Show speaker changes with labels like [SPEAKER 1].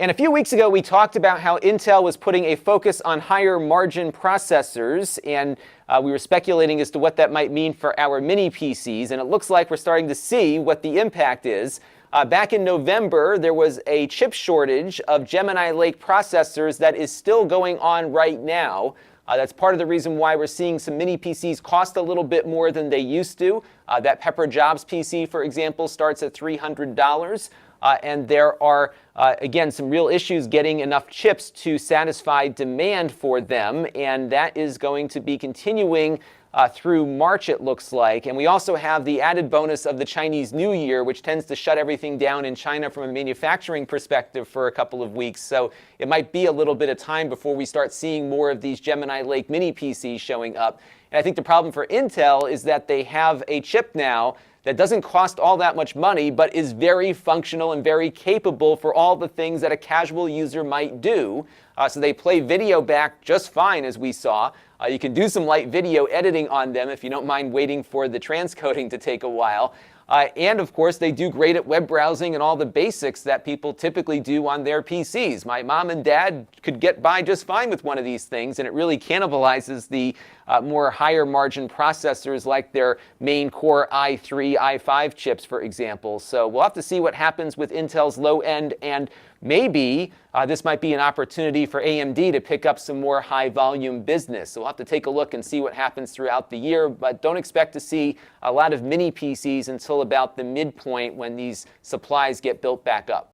[SPEAKER 1] And a few weeks ago, we talked about how Intel was putting a focus on higher margin processors, and we were speculating as to what that might mean for our mini PCs, and it looks like we're starting to see what the impact is. Back in November, there was a chip shortage of Gemini Lake processors that is still going on right now. That's part of the reason why we're seeing some mini PCs cost a little bit more than they used to. That Pepper Jobs PC, for example, starts at $300. And there are, again, some real issues getting enough chips to satisfy demand for them. And that is going to be continuing through March, it looks like. And we also have the added bonus of the Chinese New Year, which tends to shut everything down in China from a manufacturing perspective for a couple of weeks. So it might be a little bit of time before we start seeing more of these Gemini Lake mini PCs showing up. And I think the problem for Intel is that they have a chip now that doesn't cost all that much money, but is very functional and very capable for all the things that a casual user might do. So they play video back just fine, as we saw. You can do some light video editing on them if you don't mind waiting for the transcoding to take a while. And of course, they do great at web browsing and all the basics that people typically do on their PCs. My mom and dad could get by just fine with one of these things, and it really cannibalizes the more higher margin processors like their main Core i3, i5 chips, for example. So we'll have to see what happens with Intel's low end, and maybe this might be an opportunity for AMD to pick up some more high volume business. So we'll have to take a look and see what happens throughout the year, but don't expect to see a lot of mini PCs until about the midpoint when these supplies get built back up.